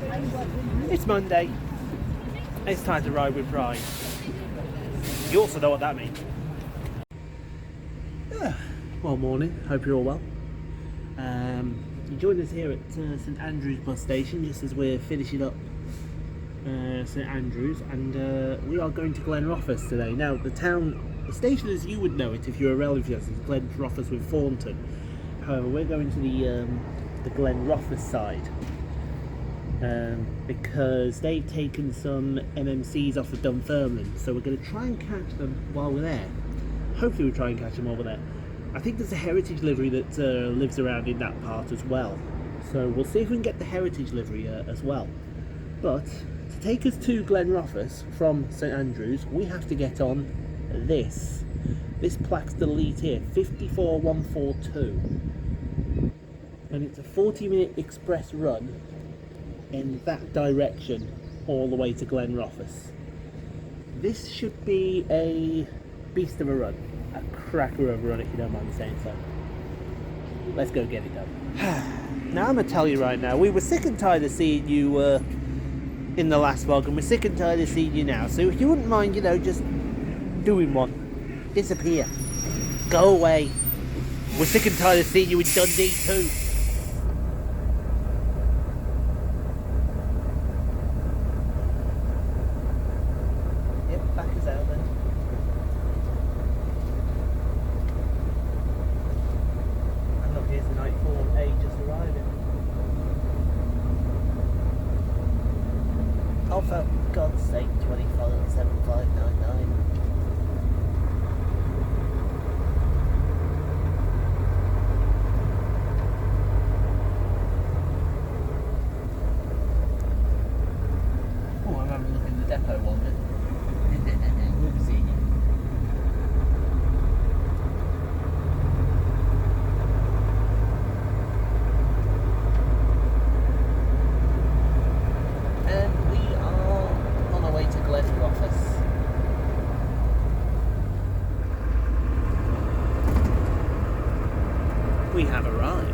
It's Monday. It's time to ride with pride. You also know what that means. Well, morning. Hope you're all well. You joined us here at St Andrews bus station just as we're finishing up St Andrews, and we are going to Glenrothes today. Now, the station as you would know it if you're a relative is Glenrothes with Thornton. However, we're going to the Glenrothes side because they've taken some MMCs off of Dunfermline, so we're going to try and catch them while we're there. Hopefully we'll try and catch them while we're there. I think there's a heritage livery that lives around in that part as well, so we'll see if we can get the heritage livery as well. But to take us to Glenrothes from St Andrews, we have to get on this plaque's delete here, 54142, and it's a 40-minute express run in that direction all the way to Glenrothes. This should be a beast of a run, a cracker of a run if you don't mind me saying so. Let's go get it done. Now I'm going to tell you right now, we were sick and tired of seeing you in the last vlog, and we're sick and tired of seeing you now, so if you wouldn't mind, you know, just doing one. Disappear. Go away. We're sick and tired of seeing you in Dundee too. Yep, back us out then. And look, here's the night 4A just arriving. Oh, for God's sake, 257599. Depot one, we'll be seeing you. And we are on our way to Glenrothes. We have arrived.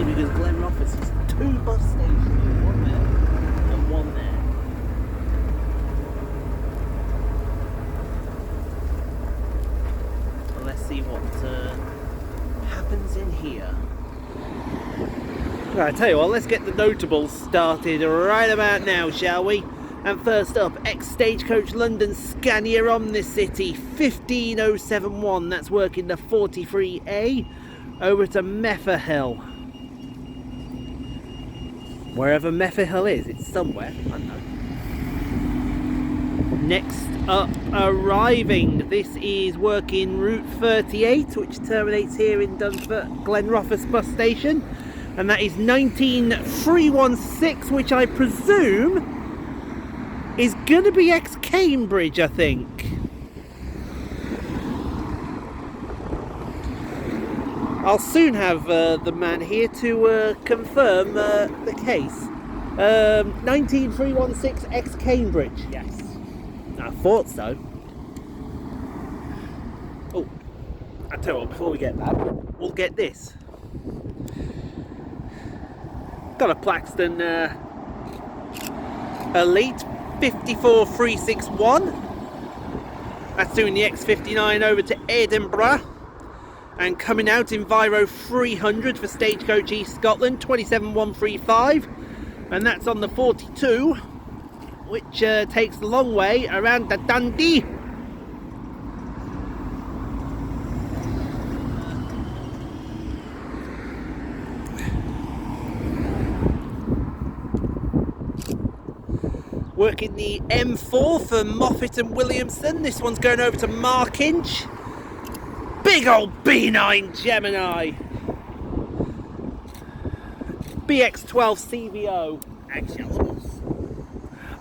Because Glenrothes is 2 bus stations, one there and one there. Well, let's see what happens in here. Right, I tell you what, let's get the notables started right about now, shall we? And first up, ex-Stagecoach London Scania Omnicity 15071. That's working the 43A over to Mefferhill. Wherever Mefferhill is, it's somewhere, I don't know. Next up, arriving, this is working Route 38, which terminates here in Glenrothes bus station, and that is 19316, which I presume is going to be ex-Cambridge, I think. I'll soon have the man here to confirm the case. 19316 ex-Cambridge. Yes. I thought so. Oh, I tell you what, before we get that, we'll get this. Got a Plaxton Elite 54361. That's doing the X59 over to Edinburgh. And coming out in Viro 300 for Stagecoach East Scotland, 27135, and that's on the 42, which takes the long way around to Dundee. Working the M4 for Moffat and Williamson. This one's going over to Markinch. Big old B9 Gemini. BX12 CVO. Ex-Yellowbus.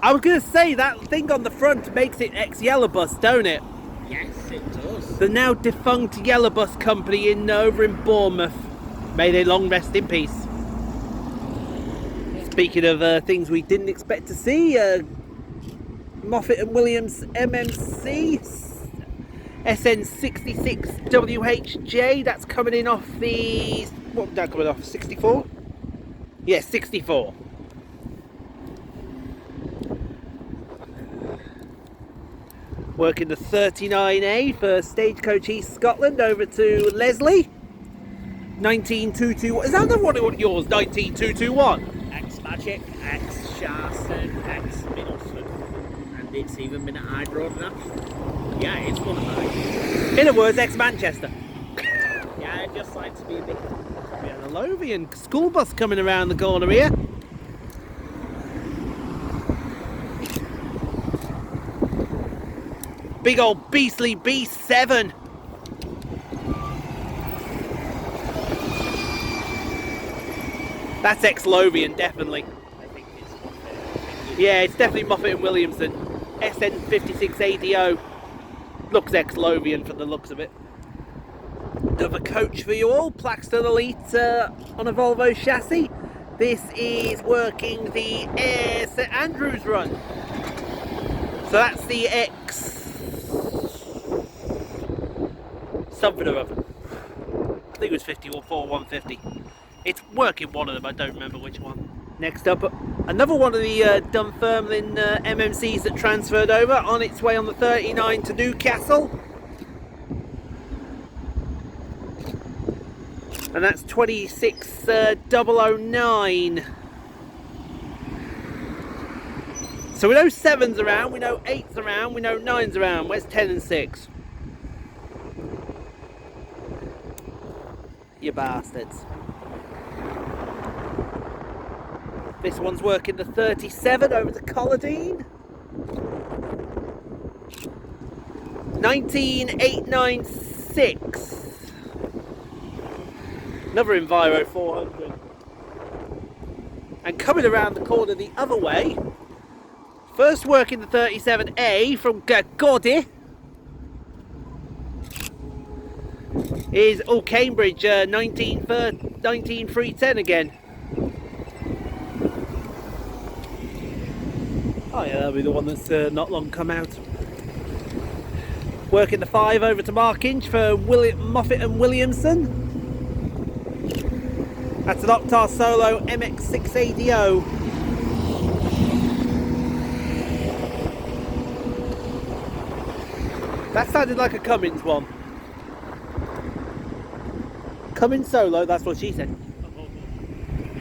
I was going to say, that thing on the front makes it ex-Yellowbus, don't it? Yes, it does. The now defunct Yellowbus company over in Bournemouth. May they long rest in peace. Speaking of things we didn't expect to see, Moffat and Williams MMC SN66WHJ, that's coming in off the, what was that coming off, 64? Yeah, 64. Working the 39A for Stagecoach East Scotland over to Leslie. 19221. Is that the one of yours? 19221. Ex-Magic, ex-Sharston, ex-Middleston. And it's even been at Hyde Road now. Yeah, it's one of mine. In other words, ex-Manchester. Yeah, I just like to be a bit... Yeah, the Lothian school bus coming around the corner here. Big old beastly B7. That's ex-Lothian, definitely. I think it's Moffat. Yeah, it's definitely Moffat and Williamson. SN56ADO. Looks ex-Lothian from the looks of it. Another coach for you all. Plaxton Elite on a Volvo chassis. This is working the Air St Andrews run. So that's the X... something or other. I think it was 54 150. It's working one of them, I don't remember which one. Next up, another one of the Dunfermline MMCs that transferred over, on its way on the 39 to Newcastle. And that's 26009. So we know 7's around, we know 8's around, we know 9's around. Where's 10 and 6? You bastards. This one's working the 37 over to Colladine. 19896. Another Enviro 400. And coming around the corner the other way, first working the 37A from Gaudy is Cambridge 19310 again. Oh yeah, that'll be the one that's not long come out. Working the 5 over to Markinch for Moffat and Williamson. That's an Octar Solo MX6ADO. That sounded like a Cummins one. Cummins Solo, that's what she said.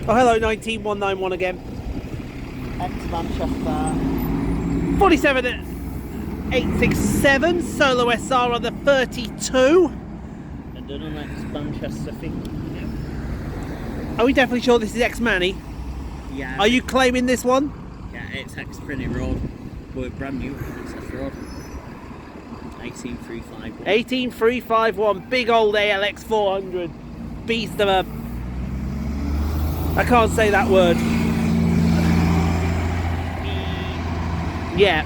Oh hello, 19191 again. Ex-Manchester. 47867 Solo SR on the 32. I done an ex-Manchester thing. Are we definitely sure this is ex-Manny? Yeah. Are you claiming this one? Yeah, it's ex-Prinny Road. But brand new, Princess Road. 18351. 18351, big old ALX 400. Beast of a... I can't say that word. Yeah.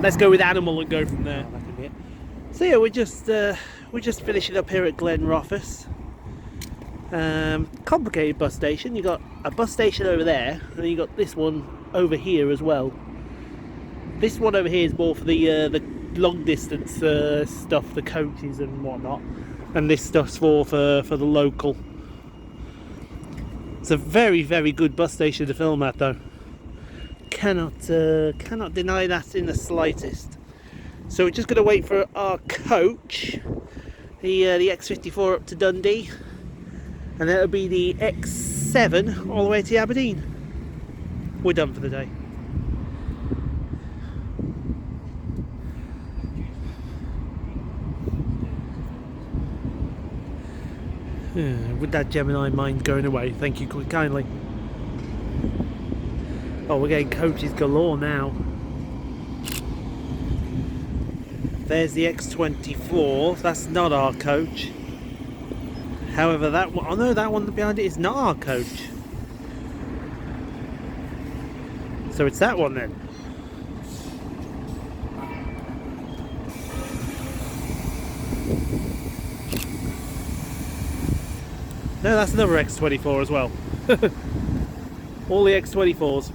Let's go with animal and go from there. So yeah, we're just finishing up here at Glenrothes. Complicated bus station. You got a bus station over there, and then you got this one over here as well. This one over here is more for the long distance stuff, the coaches and whatnot, and this stuff's for the local. It's a very, very good bus station to film at, though. Cannot deny that in the slightest. So we're just going to wait for our coach, the X54 up to Dundee, and that'll be the X7 all the way to Aberdeen. We're done for the day. With that Gemini mind going away, thank you quite kindly. Oh, we're getting coaches galore now. There's the X24, that's not our coach. However, that one, oh no, that one behind it is not our coach. So it's that one then. No, that's another X24 as well. All the X24s.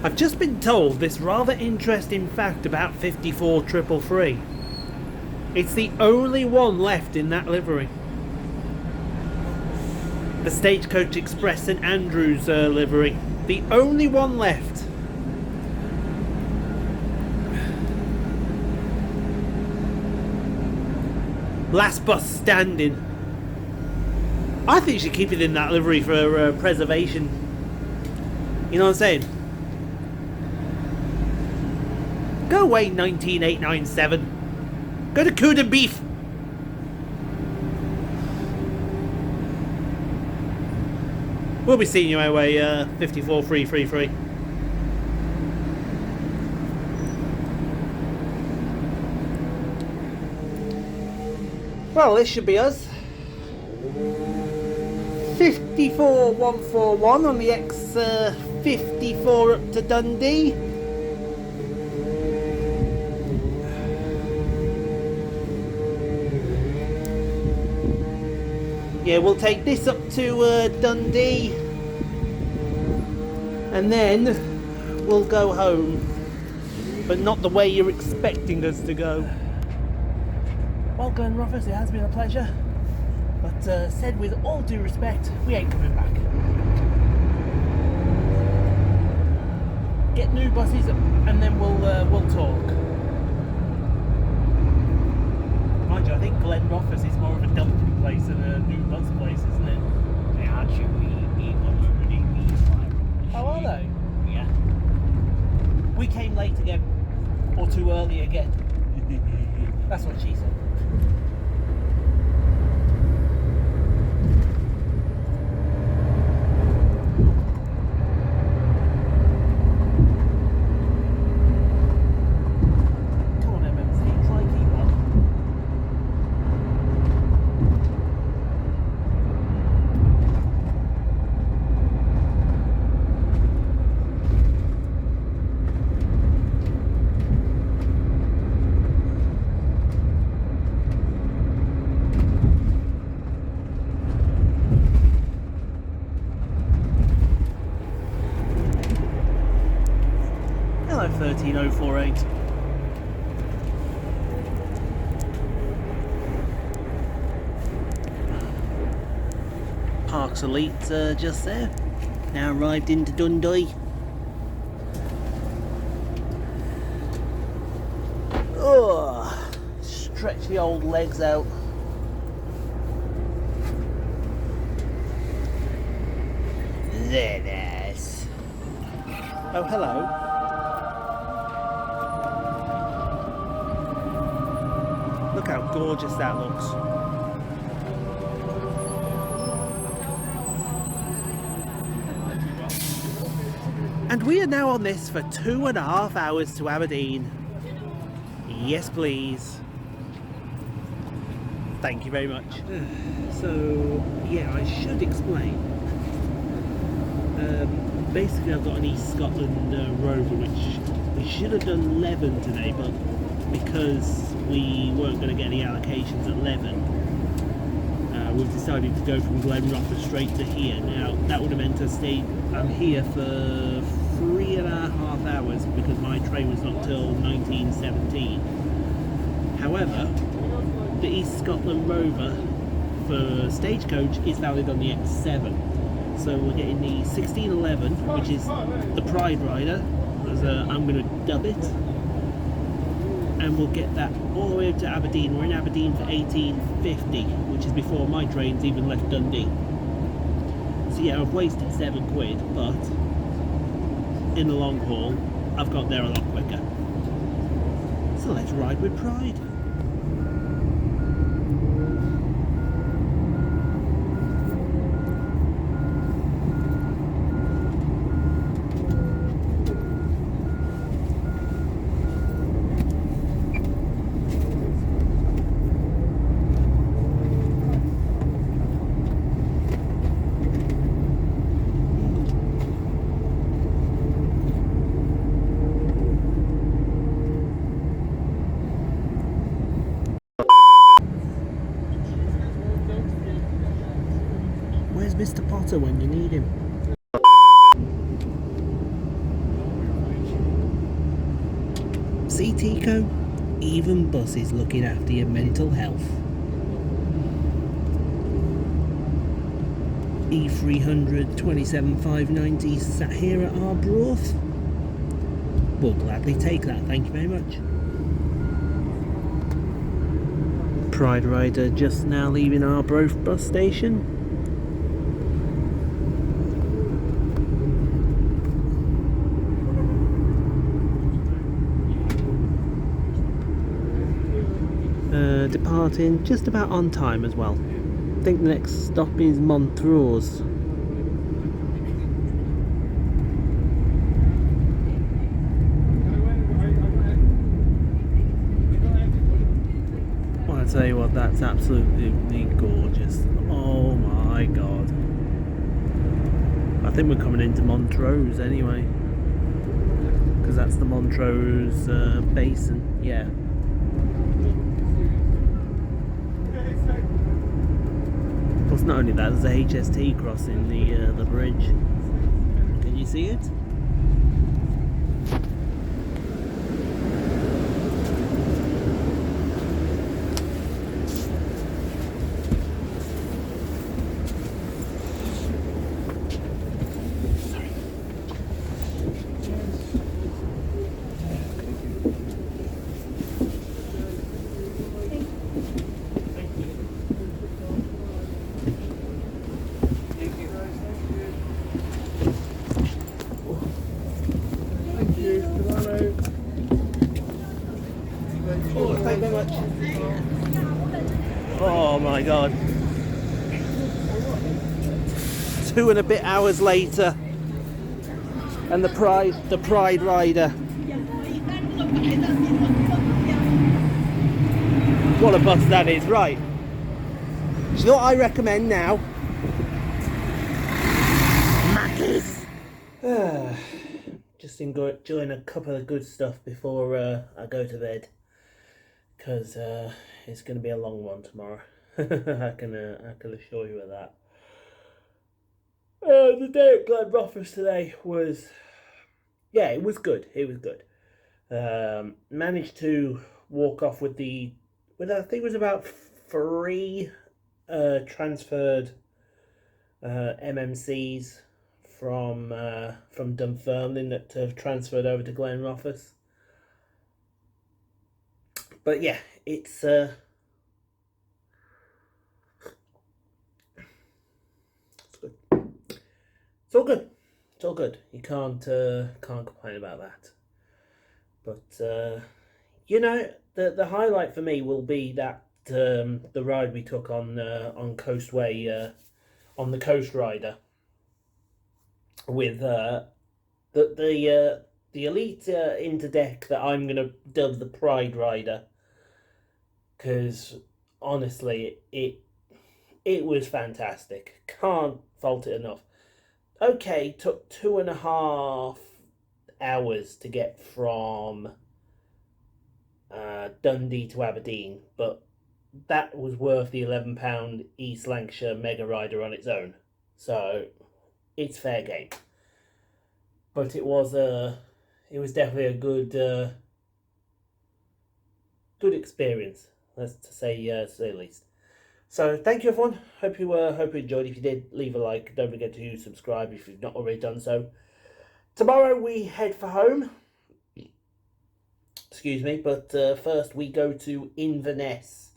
I've just been told this rather interesting fact about 54333. It's the only one left in that livery. The Stagecoach Express St Andrews livery. The only one left. Last bus standing. I think you should keep it in that livery for preservation. You know what I'm saying? Go away, 19897. Go to Coup de Beef. We'll be seeing you anyway, 54333. Well, this should be us. 54141 on the X54 up to Dundee. Yeah, we'll take this up to Dundee, and then we'll go home, but not the way you're expecting us to go. Well, Glenrothes, it has been a pleasure, but said with all due respect, we ain't coming back. Get new buses, and then we'll talk. Mind you, I think Glenrothes is more of a dumping place than a new bus place, isn't it? They actually eat already meat like. How are they? Yeah. We came late again, or too early again. That's what she said. Come on, MMC, try and keep up. Hello, 13048. Parks Elite just there. Now arrived into Dundee. Oh, stretch the old legs out. There it is. Oh, hello. Look how gorgeous that looks. And we are now on this for 2.5 hours to Aberdeen. Yes, please. Thank you very much. So, yeah, I should explain. Basically, I've got an East Scotland Rover, which we should have done Leven today, but because we weren't going to get any allocations at Leven, we've decided to go from Glenrothes straight to here. Now, that would have meant I'm here for 3.5 hours because my train was not till 1917. However, the East Scotland Rover for Stagecoach is valid on the X7. So we're getting the 1611, which is the Pride Rider, as I'm going to dub it. And we'll get that all the way up to Aberdeen. We're in Aberdeen for 1850, which is before my train's even left Dundee. So yeah, I've wasted £7, but in the long haul, I've got there a lot quicker. So let's ride with pride. Mr. Potter when you need him. See, Tico? Even buses looking after your mental health. E300 27590 sat here at Arbroath. We'll gladly take that, thank you very much. Pride Rider just now leaving Arbroath bus station. Departing just about on time as well. I think the next stop is Montrose. Well, I tell you what, that's absolutely gorgeous. Oh my god. I think we're coming into Montrose anyway, because that's the Montrose basin. Yeah. Plus, not only that, there's a HST crossing the bridge. Can you see it? Oh, thank you very much. Oh my god. 2 and a bit hours later, and the Pride Rider. What a bus that is, right. Do you know what I recommend now? Mackies. Just enjoying a couple of good stuff before I go to bed, because it's going to be a long one tomorrow. I can assure you of that. The day at Glenrothes today was, yeah, it was good. It was good. Managed to walk off with I think it was about 3 transferred MMCs from Dunfermline that have transferred over to Glenrothes. But yeah, it's good. It's all good. It's all good. You can't complain about that. But you know, the highlight for me will be that the ride we took on Coastway, on the Coast Rider, with the elite interdeck that I'm gonna dub the Pride Rider, because honestly it was fantastic. Can't fault it enough. Okay, took 2.5 hours to get from Dundee to Aberdeen, but that was worth the £11 East Lancashire Mega Rider on its own. So it's fair game. But it was definitely a good experience, that's to say the least. So thank you everyone. Hope you enjoyed. If you did, leave a like. Don't forget to subscribe if you've not already done so. Tomorrow we head for home. Excuse me, but first we go to Inverness,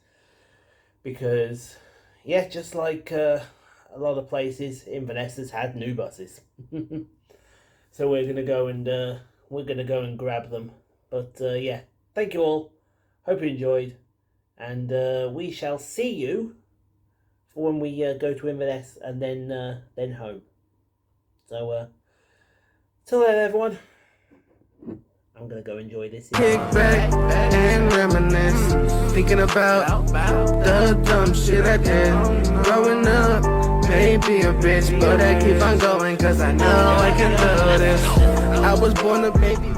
because yeah, just like a lot of places, Inverness has had new buses. So we're gonna go and grab them. But yeah, thank you all. Hope you enjoyed, and we shall see you for when we go to Inverness and then home. So till then, everyone. I'm gonna go enjoy this. Kick back and reminisce, thinking about the dumb shit I did growing up. Maybe a bitch, but I keep on going, cause I know I can do this. I was born a baby.